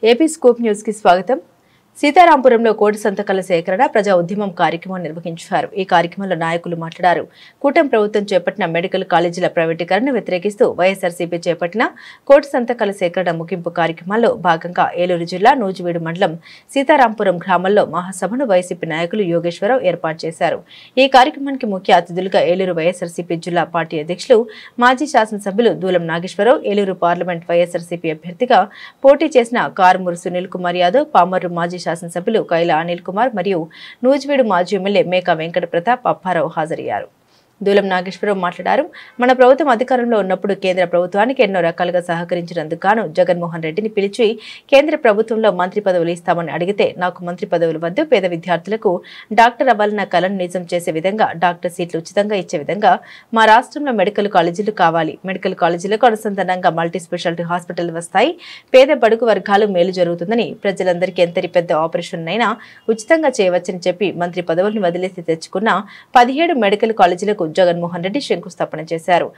AP scoop news కి స్వాగతం. సీతారాంపురంలో కోటి సంతకాల సేకరణ ప్రజా ఉద్యమం కార్యక్రమం నిర్వహించారు. ఈ కార్యక్రమంలో నాయకులు మాట్లాడారు. కూటమి ప్రభుత్వం చేపట్టిన మెడికల్ కాలేజీల ప్రైవేటీకరణను వ్యతిరేకిస్తూ వైఎస్ఆర్సీపీ చేపట్టిన కోటి సంతకాల సేకరణ ముగింపు కార్యక్రమంలో భాగంగా ఏలూరు జిల్లా నూజివీడు మండలం సీతారాంపురం గ్రామంలో మహాసభను వైసీపీ నాయకులు యోగేశ్వరరావు ఏర్పాటు చేశారు. ఈ కార్యక్రమానికి ముఖ్య అతిథులుగా ఏలూరు వైఎస్ఆర్సీపీ జిల్లా పార్టీ అధ్యక్షులు మాజీ శాసనసభ్యులు దూలం నాగేశ్వరరావు, ఏలూరు పార్లమెంట్ వైఎస్ఆర్సీపీ అభ్యర్థిగా పోటీ చేసిన కారుమూరు సునీల్ కుమార్ యాదవ్, పామర్రు మాజీ శాసనసభ్యులు కైలా అనిల్ కుమార్ మరియు నూజివీడు మాజీ ఎమ్మెల్యే మేకా వెంకట ప్రతాప్ అప్పారావు హాజరయ్యారు. దూలం నాగేశ్వరరావు మాట్లాడారు. మన ప్రభుత్వం అధికారంలో ఉన్నప్పుడు కేంద్ర ప్రభుత్వానికి ఎన్నో రకాలుగా సహకరించినందుకు గాను జగన్మోహన్ రెడ్డిని పిలిచి కేంద్ర ప్రభుత్వంలో మంత్రి పదవులు ఇస్తామని అడిగితే నాకు మంత్రి పదవులు వద్దు, పేద విద్యార్థులకు డాక్టర్ అవ్వాలన్న కలను నిజం చేసే విధంగా డాక్టర్ సీట్లు ఉచితంగా ఇచ్చే విధంగా మా రాష్ట్రంలో మెడికల్ కాలేజీలు కావాలి. మెడికల్ కాలేజీలకు అనుసంధానంగా మల్టీ స్పెషాలిటీ హాస్పిటల్ వస్తాయి. పేద బడుగు వర్గాలు మేలు జరుగుతుందని, ప్రజలందరికీ ఎంతటి పెద్ద ఆపరేషన్ అయినా ఉచితంగా చేయవచ్చని చెప్పి మంత్రి పదవులను వదిలేసి తెచ్చుకున్న 17 మెడికల్ కాలేజీలకు జగన్మోహన్ రెడ్డి శంకుస్థాపన చేశారు.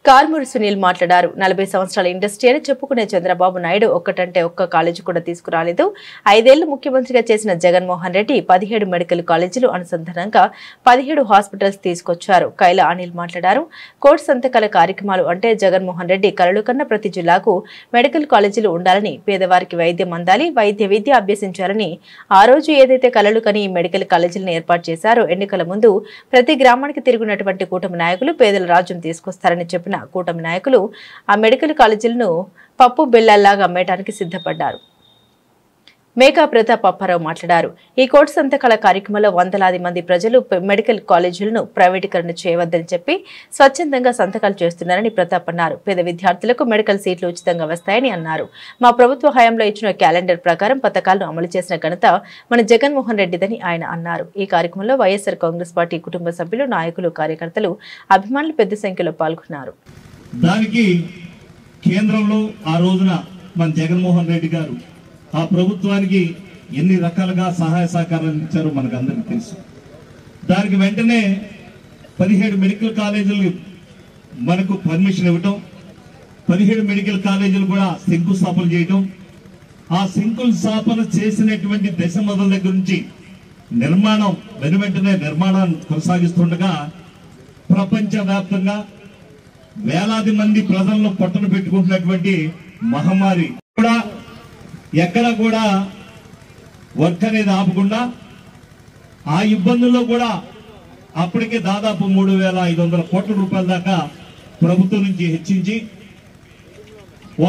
కారుమూరు సునీల్ మాట్లాడారు. 40 సంవత్సరాల ఇండస్ట్రీ అని చెప్పుకునే చంద్రబాబు నాయుడు ఒక్కటంటే ఒక్క కాలేజీ కూడా తీసుకురాలేదు. 5 ఏళ్లు ముఖ్యమంత్రిగా చేసిన జగన్మోహన్ రెడ్డి 17 మెడికల్ కాలేజీలు అనుసంధానంగా 17 హాస్పిటల్స్ తీసుకొచ్చారు. కైలా అనిల్ మాట్లాడారు. కోటి సంతకాల కార్యక్రమాలు అంటే జగన్మోహన్ రెడ్డి కలలు కన్న ప్రతి జిల్లాకు మెడికల్ కాలేజీలు ఉండాలని, పేదవారికి వైద్యం అందాలి, వైద్య విద్య అభ్యసించాలని ఆ రోజు ఏదైతే కలలు కని ఈ మెడికల్ కాలేజీలను ఏర్పాటు చేశారో ఎన్నికల ముందు ప్రతి గ్రామానికి తిరిగినటువంటి కూటమి నాయకులు పేదల రాజ్యం తీసుకొస్తారని చెప్పిన కూటమి నాయకులు ఆ మెడికల్ కాలేజీలను పప్పు బెల్లాల్లాగా అమ్మేయడానికి సిద్ధపడ్డారు. మేకా ప్రతాప్ అప్పారావు మాట్లాడారు. ఈ కోటి సంతకాల కార్యక్రమంలో వందలాది మంది ప్రజలు మెడికల్ కాలేజీలను ప్రైవేటీకరణ చేయవద్దని చెప్పి స్వచ్ఛందంగా సంతకాలు చేస్తున్నారని ప్రతాప్ అన్నారు. పేద విద్యార్థులకు మెడికల్ సీట్లు ఉచితంగా వస్తాయని అన్నారు. మా ప్రభుత్వ హయాంలో ఇచ్చిన క్యాలెండర్ ప్రకారం పథకాలను అమలు చేసిన ఘనత మన జగన్మోహన్ రెడ్డిదని ఆయన అన్నారు. ఈ కార్యక్రమంలో వైఎస్ఆర్ కాంగ్రెస్ పార్టీ కుటుంబ సభ్యులు, నాయకులు, కార్యకర్తలు, అభిమానులు పెద్ద సంఖ్యలో పాల్గొన్నారు. దానికి కేంద్రంలో ఆ రోజున మన జగన్మోహన్ రెడ్డి గారు ఆ ప్రభుత్వానికి ఎన్ని రకాలుగా సహాయ సహకారాలు ఇచ్చారో మనకు అందరికీ తెలుసు. దానికి వెంటనే 17 మెడికల్ కాలేజీలు మనకు పర్మిషన్ ఇవ్వటం, 17 మెడికల్ కాలేజీలు కూడా శంకుస్థాపన చేయటం, ఆ శంకుస్థాపన చేసినటువంటి దశ మొదల దగ్గర నుంచి నిర్మాణం వెనువెంటనే నిర్మాణాన్ని కొనసాగిస్తుండగా ప్రపంచవ్యాప్తంగా వేలాది మంది ప్రజలను పట్టున పెట్టుకుంటున్నటువంటి మహమ్మారి కూడా ఎక్కడ కూడా వర్క్ అనేది ఆపకుండా ఆ ఇబ్బందుల్లో కూడా అప్పటికే దాదాపు 3,500 కోట్ల రూపాయల దాకా ప్రభుత్వం నుంచి హెచ్చించి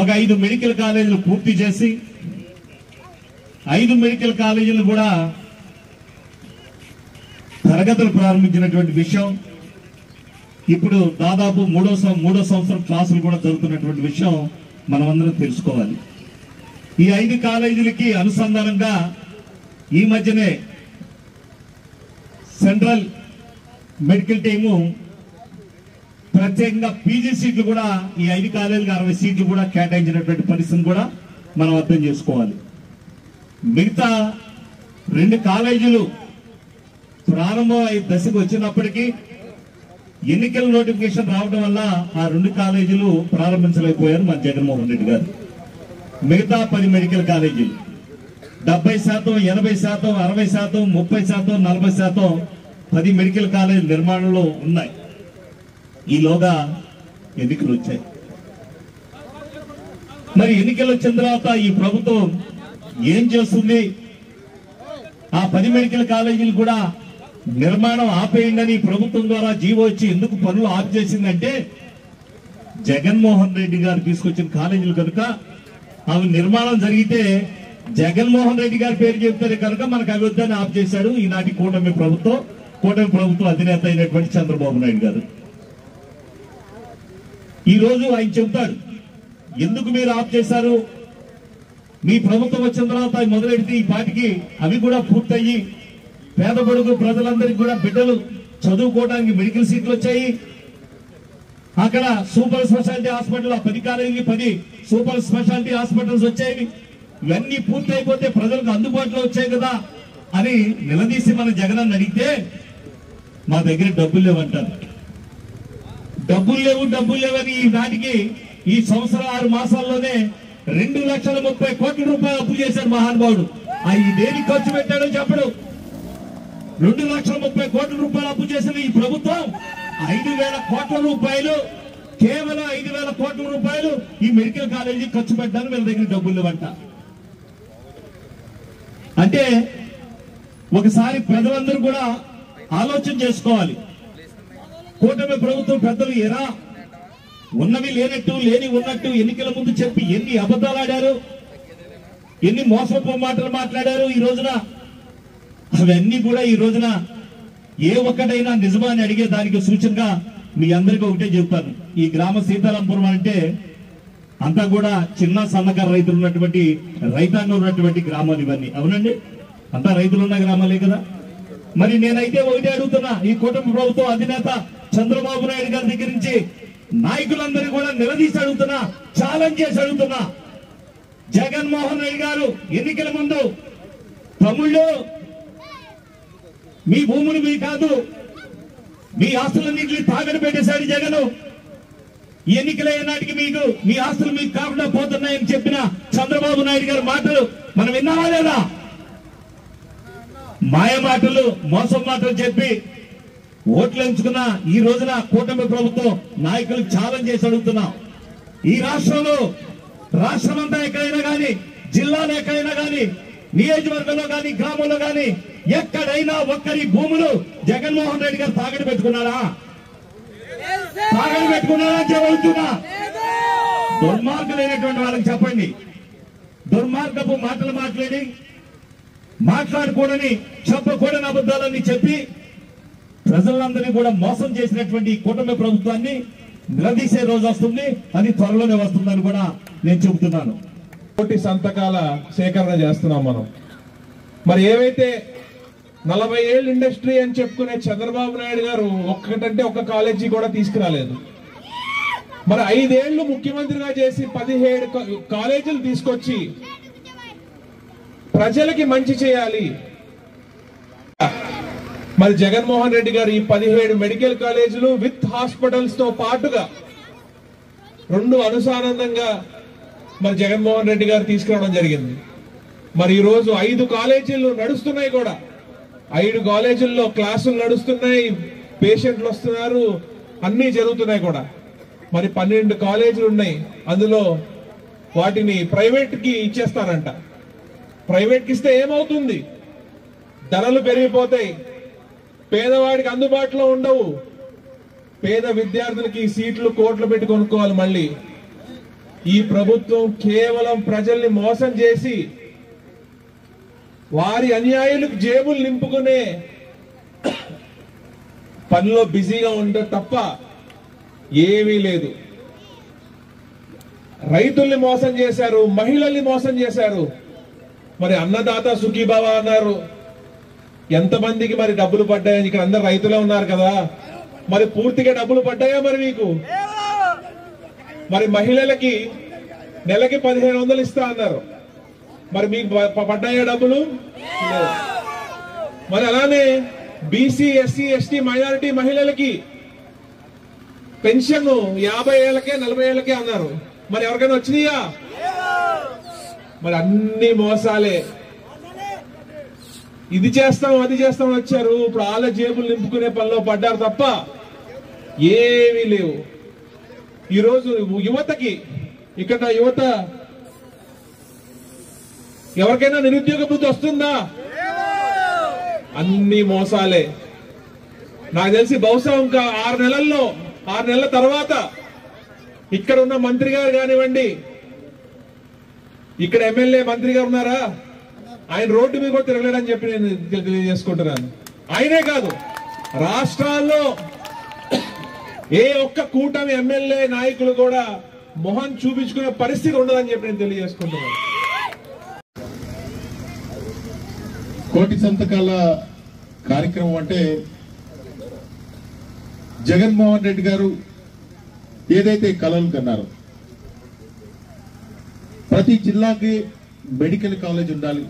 ఒక 5 మెడికల్ కాలేజీలు పూర్తి చేసి 5 మెడికల్ కాలేజీలు కూడా తరగతులు ప్రారంభించినటువంటి విషయం, ఇప్పుడు దాదాపు మూడో సంవత్సరం క్లాసులు కూడా జరుగుతున్నటువంటి విషయం మనం అందరం తెలుసుకోవాలి. ఈ 5 కాలేజీలకి అనుసంధానంగా ఈ మధ్యనే సెంట్రల్ మెడికల్ టీము ప్రత్యేకంగా పీజీ సీట్లు కూడా ఈ 5 కాలేజీలకు 60 సీట్లు కూడా కేటాయించినటువంటి పరిస్థితిని కూడా మనం అర్థం చేసుకోవాలి. మిగతా 2 కాలేజీలు ప్రారంభం దశకు వచ్చినప్పటికీ ఎన్నికల నోటిఫికేషన్ రావడం వల్ల ఆ 2 కాలేజీలు ప్రారంభించలేకపోయారు మన జగన్మోహన్ రెడ్డి గారు. మిగతా 10 మెడికల్ కాలేజీలు 70%, 80%, 60%, 30%, 40% 10 మెడికల్ కాలేజీ నిర్మాణంలో ఉన్నాయి. ఈలోగా ఎన్నికలు వచ్చాయి. మరి ఎన్నికలు వచ్చిన తర్వాత ఈ ప్రభుత్వం ఏం చేస్తుంది? ఆ 10 మెడికల్ కాలేజీలు కూడా నిర్మాణం ఆపేయండి ప్రభుత్వం ద్వారా జీవో వచ్చి ఎందుకు పనులు ఆఫ్ చేసిందంటే జగన్మోహన్ రెడ్డి గారు తీసుకొచ్చిన కాలేజీలు కనుక అవి నిర్మాణం జరిగితే జగన్మోహన్ రెడ్డి గారి పేరు చెప్తారు కనుక మనకు అభివృద్ధిని ఆఫ్ చేశాడు ఈనాటి కూటమి ప్రభుత్వం అధినేత అయినటువంటి చంద్రబాబు నాయుడు గారు. ఈ రోజు ఆయన చెప్తాడు ఎందుకు మీరు ఆఫ్ చేశారు, మీ ప్రభుత్వం వచ్చిన తర్వాత మొదలెడితే ఈ పాటికి అవి కూడా పూర్తయ్యి పేద బడుగు ప్రజలందరికీ కూడా బిడ్డలు చదువుకోవడానికి మెడికల్ సీట్లు వచ్చాయి. అక్కడ సూపర్ స్పెషాలిటీ హాస్పిటల్ 10 కాలేజీకి 10 సూపర్ స్పెషాలిటీ హాస్పిటల్స్ వచ్చాయి. ఇవన్నీ పూర్తి అయిపోతే ప్రజలకు అందుబాటులో వచ్చాయి కదా అని నిలదీసి మన జగన్ అడిగితే మా దగ్గర డబ్బులు లేవంటారు. డబ్బులు లేవని ఈ నాటికి ఈ సంవత్సరం 6 మాసాల్లోనే 2,30,000 కోట్ల రూపాయలు అప్పు చేశాడు మహానుభావుడు. అవి దేనికి ఖర్చు పెట్టాడో చెప్పడు. 2,30,000 కోట్ల రూపాయలు అప్పు చేసిన ఈ ప్రభుత్వం 5,000 కోట్ల రూపాయలు, కేవలం 5,000 కోట్ల రూపాయలు ఈ మెడికల్ కాలేజీ ఖర్చు పెట్టడానికి వీళ్ళ దగ్గర డబ్బులు లేవంట. అంటే ఒకసారి ప్రజలందరూ కూడా ఆలోచన చేసుకోవాలి. కూటమి ప్రభుత్వం పెద్దలు ఎరా ఉన్నవి లేనట్టు, లేని ఉన్నట్టు ఎన్నికల ముందు చెప్పి ఎన్ని అబద్ధాలు ఆడారు, ఎన్ని మోసపు మాటలు మాట్లాడారు. ఈ రోజున అవన్నీ కూడా ఈ రోజున ఏ ఒక్కటైనా నిజమా అని అడిగే దానికి సూచనగా మీ అందరికీ ఒకటే చెప్తాను. ఈ గ్రామ సీతారాంపురం అంటే అంతా కూడా చిన్న సన్నకారు రైతులు ఉన్నటువంటి, రైతాంగం ఉన్నటువంటి గ్రామాలు ఇవన్నీ. అవునండి, అంతా రైతులు ఉన్న గ్రామాలే కదా. మరి నేనైతే ఒకటే అడుగుతున్నా, ఈ కూటమి ప్రభుత్వం అధినేత చంద్రబాబు నాయుడు గారి దగ్గర నుంచి నాయకులందరూ కూడా నిలదీసి అడుగుతున్నా, ఛాలెంజ్ చేసి అడుగుతున్నా. జగన్మోహన్ రెడ్డి గారు ఎన్నికల ముందు తమ్ముళ్ళు మీ భూములు మీ కాదు, మీ ఆస్తులన్నింటినీ తాకట్టు పెట్టేశాడు జగన్. ఎన్నికలయ్యే నాటికి మీకు మీ ఆస్తులు మీకు కాకుండా పోతున్నాయని చెప్పిన చంద్రబాబు నాయుడు గారి మాటలు మనం విన్నామా లేదా? మాయ మాటలు, మోసం మాటలు చెప్పి ఓట్లు ఎంచుకున్న ఈ రోజున కూటమి ప్రభుత్వం నాయకులు ఛాలెంజ్ చేసి అడుగుతున్నాం. ఈ రాష్ట్రంలో, రాష్ట్రమంతా ఎక్కడైనా కానీ, జిల్లాలో ఎక్కడైనా కానీ, నియోజకవర్గంలో కానీ, గ్రామంలో కానీ ఎక్కడైనా ఒక్కరి భూములు జగన్మోహన్ రెడ్డి గారు తాకట్టు పెట్టుకున్నారా? తాకట్టు పెట్టుకున్నారా చెబుతున్నా. దుర్మార్గులైనటువంటి వాళ్ళకి చెప్పండి. దుర్మార్గపు మాటలు మాట్లాడకూడని, చెప్పకూడని అబద్ధాలన్నీ చెప్పి ప్రజలందరినీ కూడా మోసం చేసినటువంటి కూటమి ప్రభుత్వాన్ని నిలదీసే రోజు వస్తుంది. అది త్వరలోనే వస్తుందని కూడా నేను చెబుతున్నాను. కోటి సంతకాల సేకరణ చేస్తున్నాం మనం. మరి ఏవైతే 40 ఏళ్ళు ఇండస్ట్రీ అని చెప్పుకునే చంద్రబాబు నాయుడు గారు ఒక్కటంటే ఒక్క కాలేజీ కూడా తీసుకురాలేదు. మరి 5 ఏళ్లు ముఖ్యమంత్రిగా చేసి 17 కాలేజీలు తీసుకొచ్చి ప్రజలకి మంచి చేయాలి. మరి జగన్మోహన్ రెడ్డి గారు ఈ 17 మెడికల్ కాలేజీలు విత్ హాస్పిటల్స్ తో పాటుగా 2 అనుసానందంగా మరి జగన్మోహన్ రెడ్డి గారు తీసుకురావడం జరిగింది. మరి ఈ రోజు 5 కాలేజీలు నడుస్తున్నాయి కూడా. 5 కాలేజీల్లో క్లాసులు నడుస్తున్నాయి, పేషెంట్లు వస్తున్నారు, అన్ని జరుగుతున్నాయి కూడా. మరి 12 కాలేజీలు ఉన్నాయి. అందులో వాటిని ప్రైవేట్ కి ఇచ్చేస్తారంట. ప్రైవేట్ కి ఇస్తే ఏమవుతుంది? ధరలు పెరిగిపోతాయి, పేదవాడికి అందుబాటులో ఉండవు. పేద విద్యార్థులకి సీట్లు కోట్లు పెట్టి కొనుక్కోవాలి. మళ్ళీ ఈ ప్రభుత్వం కేవలం ప్రజల్ని మోసం చేసి వారి అన్యాయులకు జేబులు నింపుకునే పనిలో బిజీగా ఉంటే తప్ప ఏమీ లేదు. రైతుల్ని మోసం చేశారు, మహిళల్ని మోసం చేశారు. మరి అన్నదాత సుఖీభావ అన్నారు. ఎంతమందికి మరి డబ్బులు పడ్డాయని? ఇక్కడ అందరు రైతులే ఉన్నారు కదా, మరి పూర్తిగా డబ్బులు పడ్డాయా మరి మీకు? మరి మహిళలకి నెలకి 1,500 ఇస్తా అన్నారు. మరి మీకు పడ్డాయా డబ్బులు? మరి అలానే బీసీ, ఎస్సీ, ఎస్టీ, మైనారిటీ మహిళలకి పెన్షన్ 50 ఏళ్లకే 40 ఏళ్లకే అన్నారు. మరి ఎవరికైనా వచ్చినాయా? మరి అన్ని మోసాలే. ఇది చేస్తాం, అది చేస్తాం వచ్చారు. ఇప్పుడు వాళ్ళ జేబులు నింపుకునే పనిలో పడ్డారు తప్ప ఏమీ లేవు. ఈరోజు యువతకి, ఇక్కడ యువత ఎవరికైనా నిరుద్యోగ బుద్ధి వస్తుందా? అన్ని మోసాలే. నాకు తెలిసి బహుశా ఇంకా 6 నెలల తర్వాత ఇక్కడ ఉన్న మంత్రి గారు కానివ్వండి, ఇక్కడ ఎమ్మెల్యే మంత్రి గారు ఉన్నారా, ఆయన రోడ్డు మీద కూడా తిరగలేడని చెప్పి నేను తెలియజేసుకుంటున్నాను. ఆయనే కాదు, రాష్ట్రాల్లో ఏ ఒక్క కూటమి ఎమ్మెల్యే నాయకులు కూడా మొహం చూపించుకునే పరిస్థితి ఉండదని చెప్పి నేను తెలియజేసుకుంటున్నాను. కోటి సంతకాల కార్యక్రమం అంటే జగన్మోహన్ రెడ్డి గారు ఏదైతే కలలు కన్నారో, ప్రతి జిల్లాకి మెడికల్ కాలేజ్ ఉండాలి,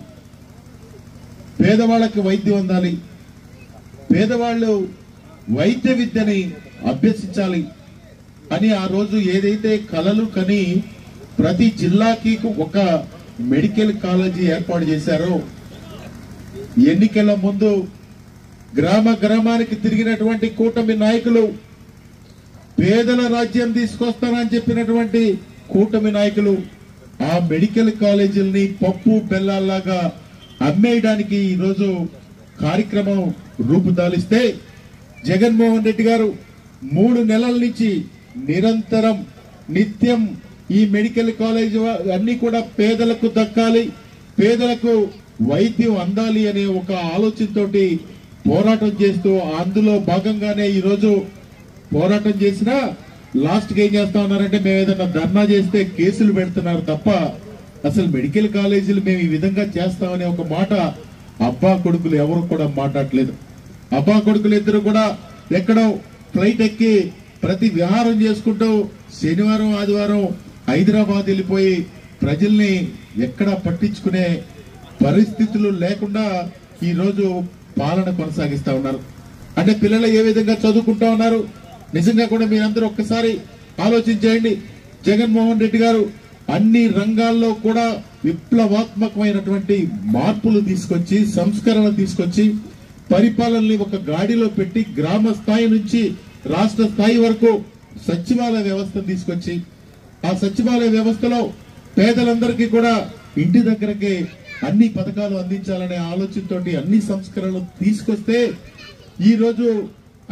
పేదవాళ్ళకి వైద్యం అందాలి, పేదవాళ్ళు వైద్య విద్యని అభ్యసించాలి అని ఆ రోజు ఏదైతే కలలు కని ప్రతి జిల్లాకి ఒక మెడికల్ కాలేజీ ఏర్పాటు చేశారు. ఎన్నికల ముందు గ్రామ గ్రామానికి తిరిగినటువంటి కూటమి నాయకులు, పేదల రాజ్యం తీసుకొస్తానని చెప్పినటువంటి కూటమి నాయకులు ఆ మెడికల్ కాలేజీలని పప్పు బెల్లాల్లాగా అమ్మేయడానికి ఈరోజు కార్యక్రమం రూపుదాలిస్తే జగన్మోహన్ రెడ్డి గారు 3 నెలల నుంచి నిరంతరం నిత్యం ఈ మెడికల్ కాలేజ్ అన్ని కూడా పేదలకు దక్కాలి, పేదలకు వైద్యం అందాలి అనే ఒక ఆలోచనతోటి పోరాటం చేస్తూ అందులో భాగంగానే ఈరోజు పోరాటం చేసినా లాస్ట్ కి ఏం చేస్తా ఉన్నారంటే మేము ఏదైనా ధర్నా చేస్తే కేసులు పెడుతున్నారు తప్ప అసలు మెడికల్ కాలేజీలు మేము ఈ విధంగా చేస్తామనే ఒక మాట అబ్బా కొడుకులు ఎవరు కూడా మాట్లాడలేదు. అబ్బా కొడుకులు ఇద్దరు కూడా ఎక్కడో ఫ్లైట్ ఎక్కి ప్రతి విహారం చేసుకుంటూ శనివారం ఆదివారం హైదరాబాద్ వెళ్ళిపోయి ప్రజల్ని ఎక్కడా పట్టించుకునే పరిస్థితులు లేకుండా ఈ రోజు పాలన కొనసాగిస్తా ఉన్నారు. అంటే పిల్లలు ఏ విధంగా చదువుకుంటా ఉన్నారు నిజంగా కూడా మీరందరూ ఒక్కసారి ఆలోచించేయండి. జగన్మోహన్ రెడ్డి గారు అన్ని రంగాల్లో కూడా విప్లవాత్మకమైనటువంటి మార్పులు తీసుకొచ్చి సంస్కరణ తీసుకొచ్చి పరిపాలనని ఒక గాడిలో పెట్టి గ్రామ స్థాయి నుంచి రాష్ట్ర స్థాయి వరకు సచివాలయ వ్యవస్థను తీసుకొచ్చి ఆ సచివాలయ వ్యవస్థలో పేదలందరికీ కూడా ఇంటి దగ్గరకి అన్ని పథకాలు అందించాలనే ఆలోచనతోటి అన్ని సంస్కరణలు తీసుకొస్తే ఈ రోజు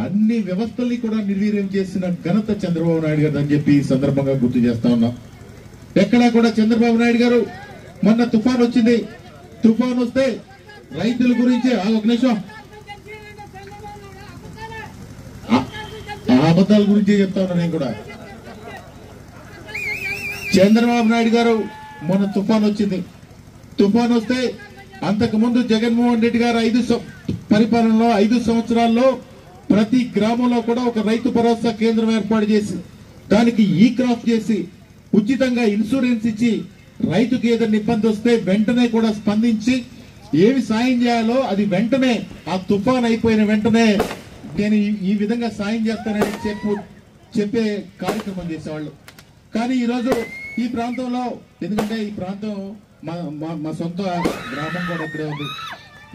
అన్ని వ్యవస్థల్ని కూడా నిర్వీర్యం చేసిన ఘనత చంద్రబాబు నాయుడు గారు అని చెప్పి ఈ సందర్భంగా గుర్తు చేస్తా ఉన్నాం. ఎక్కడా కూడా చంద్రబాబు నాయుడు గారు మొన్న తుఫాన్ వచ్చింది, తుఫాన్ వస్తే రైతుల గురించి ఒక నిమిషం అబద్ధాల గురించి చెప్తా ఉన్నా. నేను కూడా చంద్రబాబు నాయుడు గారు మొన్న తుఫాన్ వచ్చింది, తుఫాన్ వస్తే అంతకు ముందు జగన్మోహన్ రెడ్డి గారు పరిపాలనలో 5 సంవత్సరాల్లో ప్రతి గ్రామంలో కూడా ఒక రైతు భరోసా కేంద్రం ఏర్పాటు చేసి దానికి ఈ క్రాప్ చేసి ఉచితంగా ఇన్సూరెన్స్ ఇచ్చి రైతుకి ఏదైనా ఇబ్బంది వస్తే వెంటనే కూడా స్పందించి ఏమి సాయం చేయాలో అది వెంటనే ఆ తుఫాన్ అయిపోయిన వెంటనే నేను ఈ విధంగా సాయం చేస్తానని చెప్పే కార్యక్రమం చేసేవాళ్ళు. కానీ ఈరోజు ఈ ప్రాంతంలో ఎందుకంటే ఈ ప్రాంతం మా సొంత గ్రామం కూడా ఇక్కడే ఉంది,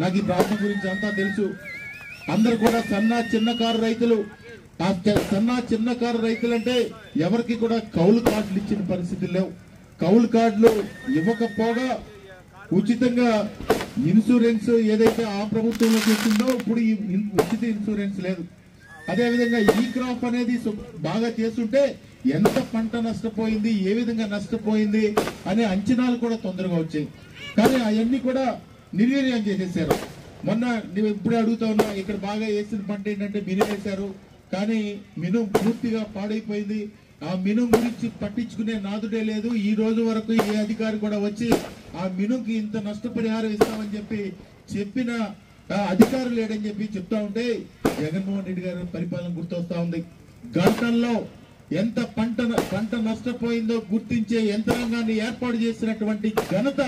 నాకు ఈ ప్రాంతం గురించి అంతా తెలుసు. అందరు కూడా సన్న చిన్నకారు రైతులు, ఆ సన్న చిన్నకారు రైతులు అంటే ఎవరికి కూడా కౌలు కార్డులు ఇచ్చిన పరిస్థితులు లేవు. కౌలు కార్డులు ఇవ్వకపోగా ఉచితంగా ఇన్సూరెన్స్ ఏదైతే ఆ ప్రభుత్వంలో చేసిందో ఇప్పుడు ఈ ఉచిత ఇన్సూరెన్స్ లేదు. అదేవిధంగా ఈ క్రాప్ అనేది బాగా చేస్తుంటే ఎంత పంట నష్టపోయింది, ఏ విధంగా నష్టపోయింది అనే అంచనాలు కూడా తొందరగా వచ్చాయి. కానీ అవన్నీ కూడా నిర్వీర్యం చేసేసారు. మొన్న నువ్వు ఇప్పుడే అడుగుతా ఉన్నా, ఇక్కడ బాగా వేసిన పంట ఏంటంటే మినుము వేశారు, కానీ మినుము పూర్తిగా పాడైపోయింది. ఆ మినుము గురించి పట్టించుకునే నాదుడే లేదు. ఈ రోజు వరకు ఏ అధికారి కూడా వచ్చి ఆ మినుముకి ఇంత నష్టపరిహారం ఇస్తామని చెప్పిన అధికారులు లేడని చెప్పి చెప్తా ఉంటే జగన్మోహన్ రెడ్డి గారి పరిపాలన గుర్తొస్తా ఉంది. గంటల్లో ఎంత పంట నష్టపోయిందో గుర్తించే యంత్రాంగాన్ని ఏర్పాటు చేసినటువంటి ఘనత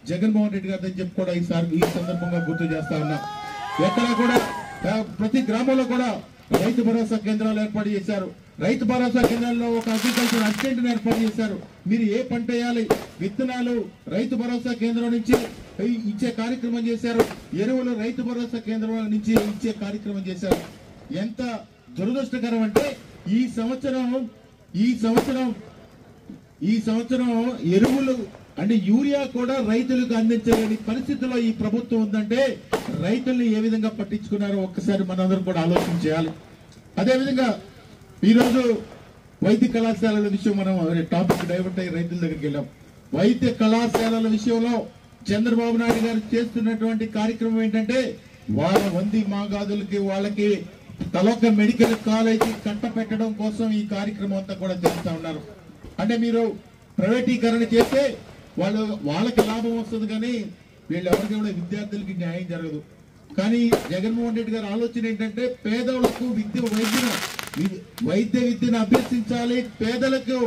జగన్మోహన్ రెడ్డి గారిని చెప్పి కూడా ఈ సందర్భంగా గుర్తు చేస్తా ఉన్నా. ఎక్కడా కూడా ప్రతి గ్రామంలో కూడా రైతు భరోసా కేంద్రాలు ఏర్పాటు చేశారు. రైతు భరోసా కేంద్రాల్లో ఒక అగ్రికల్చర్ అసిస్టెంట్ ఏర్పాటు చేశారు. మీరు ఏ పంట వేయాలి విత్తనాలు రైతు భరోసా కేంద్రం నుంచి ఇచ్చే కార్యక్రమం చేశారు. ఎరువులు రైతు భరోసా కేంద్రం నుంచి ఇచ్చే కార్యక్రమం చేశారు. ఎంత దురదృష్టకరం అంటే ఈ సంవత్సరం ఎరువులు అంటే యూరియా కూడా రైతులకు అందించలేని పరిస్థితిలో ఈ ప్రభుత్వం ఉందంటే రైతుల్ని ఏ విధంగా పట్టించుకున్నారో ఒక్కసారి మనందరం కూడా ఆలోచన చేయాలి. అదేవిధంగా ఈరోజు వైద్య కళాశాలల విషయం మనం టాపిక్ డైవర్ట్ అయ్యి రైతుల దగ్గరికి వెళ్ళాం. వైద్య కళాశాలల విషయంలో చంద్రబాబు నాయుడు గారు చేస్తున్నటువంటి కార్యక్రమం ఏంటంటే వాళ్ళ వంది మాగాదులకి వాళ్ళకి తలొక మెడికల్ కాలేజీ కట్టపెట్టడం కోసం ఈ కార్యక్రమం అంతా కూడా చేస్తా ఉన్నారు. అంటే మీరు ప్రైవేటీకరణ చేస్తే వాళ్ళకి లాభం వస్తుంది, కానీ వీళ్ళెవరికి కూడా విద్యార్థులకి న్యాయం జరగదు. కానీ జగన్మోహన్ రెడ్డి గారి ఆలోచన ఏంటంటే పేదలకు వైద్య విద్యను అభ్యసించాలి, పేదలకు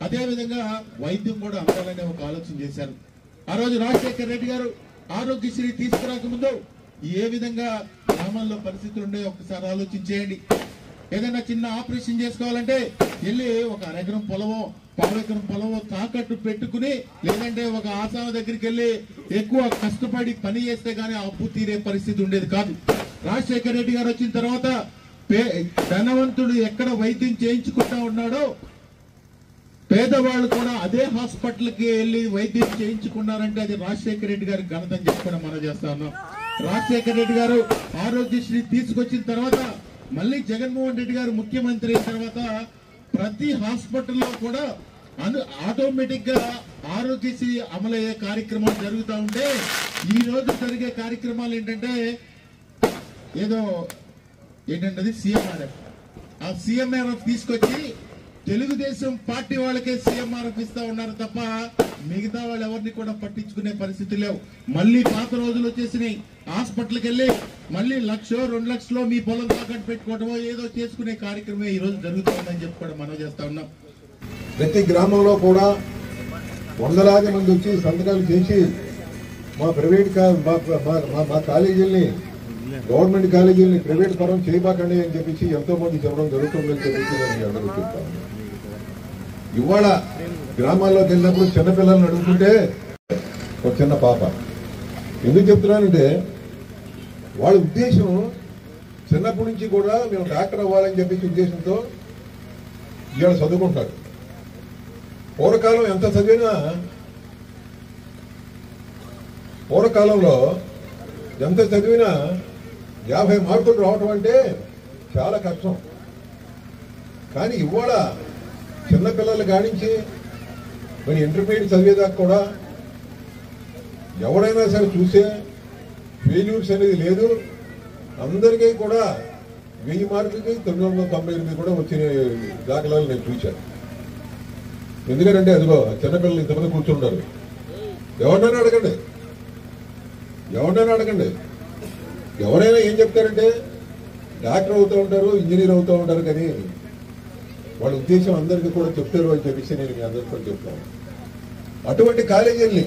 అదే విధంగా వైద్యం కూడా అందాలనే ఒక ఆలోచన చేశారు. ఆ రోజు రాజశేఖర రెడ్డి గారు ఆరోగ్యశ్రీ తీసుకురాకముందు ఏ విధంగా గ్రామాల్లో పరిస్థితులు ఉండే ఒకసారి ఆలోచించేయండి. ఏదైనా చిన్న ఆపరేషన్ చేసుకోవాలంటే వెళ్ళి ఒక 1 ఎకరం పొలమో పాలెకరం పొలం తాకట్టు పెట్టుకుని లేదంటే ఒక ఆసామ దగ్గరికి వెళ్ళి ఎక్కువ కష్టపడి పని చేస్తే గానీ అప్పు తీరే పరిస్థితి ఉండేది కాదు. రాజశేఖర రెడ్డి గారు వచ్చిన తర్వాత ధనవంతుడు ఎక్కడ వైద్యం చేయించుకుంటా ఉన్నాడో పేదవాళ్ళు కూడా అదే హాస్పిటల్కి వెళ్ళి వైద్యం చేయించుకున్నారంటే అది రాజశేఖర రెడ్డి గారి ఘనత అని చెప్పి మనం చేస్తా ఉన్నాం. రాజశేఖర రెడ్డి గారు ఆరోగ్యశ్రీ తీసుకొచ్చిన తర్వాత మళ్ళీ జగన్మోహన్ రెడ్డి గారు ముఖ్యమంత్రి అయిన తర్వాత ప్రతి హాస్పిటల్లో కూడా ఆటోమేటిక్ గా ఆరోగ్యశ్రీ అమలయ్యే కార్యక్రమాలు జరుగుతూ ఉంటే ఈ రోజు జరిగే కార్యక్రమాలు ఏంటంటే ఏంటంటే సీఎంఆర్ఎఫ్. ఆ సీఎంఆర్ఎఫ్ తీసుకొచ్చి తెలుగుదేశం పార్టీ వాళ్ళకే సీఎంఆర్ఎఫ్ ఇస్తా ఉన్నారు తప్ప మిగతా వాళ్ళు ఎవరిని కూడా పట్టించుకునే పరిస్థితి లేవు. మళ్ళీ పాత రోజులు వచ్చేసినాయి. హాస్పిటల్కి వెళ్ళి మళ్ళీ 1,00,000, 2 లక్షలు మీ పొలం తాకట్టు పెట్టుకోవడమో ఏదో చేసుకునే కార్యక్రమం ఈ రోజు జరుగుతుందని చెప్పి కూడా మనం చేస్తా ఉన్నాం. ప్రతి గ్రామంలో కూడా వందలాది మంది వచ్చి సంతకాలు చేసి మా ప్రైవేట్ మా కాలేజీల్ని గవర్నమెంట్ కాలేజీలని ప్రైవేట్ పరం చేయబాకండి అని చెప్పేసి ఎంతో మంది చెప్పడం జరుగుతుందని చెప్పేసి నేను అందరూ చెప్తాను. ఇవాళ గ్రామాల్లోకి వెళ్ళినప్పుడు చిన్నపిల్లల్ని అడుగుతుంటే ఒక చిన్న పాప ఎందుకు చెప్తున్నానంటే వాళ్ళ ఉద్దేశం చిన్నప్పటి నుంచి కూడా మేము డాక్టర్ అవ్వాలని చెప్పేసి ఉద్దేశంతో ఇవాళ చదువుకుంటారు. పూర్వకాలం ఎంత చదివినా పూర్వకాలంలో ఎంత చదివినా 50 మార్కులు రావటం అంటే చాలా కష్టం. కానీ ఇవాళ చిన్నపిల్లలు కానించి మరి ఇంటర్మీడియట్ చదివేదాకా కూడా ఎవరైనా సరే చూసే ఫెయిల్యూర్స్ అనేది లేదు. అందరికీ కూడా 1000 మార్కులకి 998 కూడా వచ్చిన దాఖలాలు నేను చూశాను. ఎందుకంటే అదిగో చిన్నపిల్లలు ఇంతమంది కూర్చుంటారు. ఎవరినైనా అడగండి ఎవరైనా ఏం చెప్తారంటే డాక్టర్ అవుతూ ఉంటారు, ఇంజనీర్ అవుతూ ఉంటారు, కానీ వాళ్ళ ఉద్దేశం అందరికీ కూడా చెప్తారు అని చెప్పేసి నేను మీ అందరితో చెప్తాను. అటువంటి కాలేజీల్ని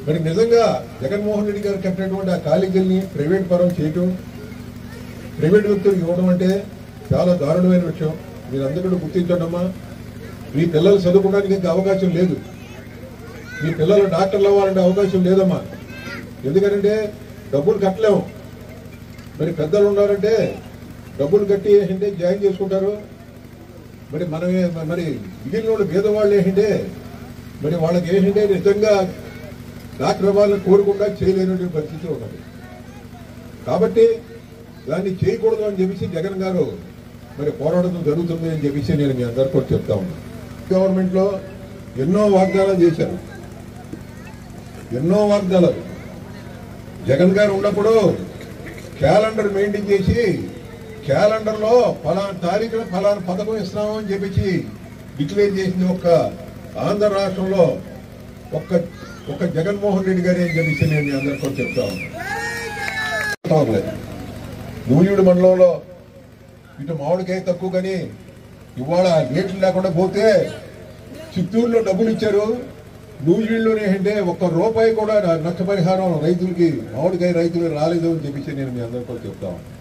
మరి నిజంగా జగన్మోహన్ రెడ్డి గారు కట్టినటువంటి ఆ కాలేజీల్ని ప్రైవేట్ పరం చేయటం, ప్రైవేట్ వ్యక్తులకు ఇవ్వడం అంటే చాలా దారుణమైన విషయం. మీరందరూ గుర్తించండి అమ్మా. మీ పిల్లలు చదువుకోవడానికి ఇంకా అవకాశం లేదు. మీ పిల్లలు డాక్టర్లు అవ్వాలంటే అవకాశం లేదమ్మా. ఎందుకంటే డబ్బులు కట్టలేము. మరి పెద్దలు ఉన్నారంటే డబ్బులు కట్టి ఏంటంటే జాయిన్ చేసుకుంటారు. మరి మనమే మరి మిగిలిన వాళ్ళు పేదవాళ్ళు ఏంటంటే మరి వాళ్ళకి ఏంటంటే నిజంగా డాక్టర్ అవ్వాలని కోరుకుండా చేయలేనటువంటి పరిస్థితి ఉన్నది. కాబట్టి దాన్ని చేయకూడదు అని చెప్పేసి జగన్ గారు మరి పోరాటం జరుగుతుంది అని చెప్పేసి నేను మీ అందరికీ కూడా చెప్తా ఉన్నాను. గవర్నమెంట్ లో ఎన్నో వాగ్దానాలు చేశారు. జగన్ గారు ఉన్నప్పుడు క్యాలెండర్ మెయింటైన్ చేసి క్యాలెండర్ లో ఫలానా తారీఖున ఫలానా పథకం ఇస్తున్నాము అని చెప్పేసి డిక్లేర్ చేసింది ఒక్క ఆంధ్ర రాష్ట్రంలో ఒక్క జగన్మోహన్ రెడ్డి గారి అని చెప్పేసి నేను మీ అందరికీ కూడా చెప్తా ఉన్నాను. నూజివీడు మండలంలో ఇటు మామిడికాయ తక్కువ కానీ ఇవాళ రేట్లు లేకుండా పోతే చిత్తూరులో డబ్బులు ఇచ్చారు. నూజివీడులోనే అంటే ₹1 కూడా నష్టపరిహారం రైతులకి మామిడికాయ రైతులకు రాలేదు అని చెప్పేసి నేను మీ అందరికీ కూడా చెప్తా ఉన్నాను.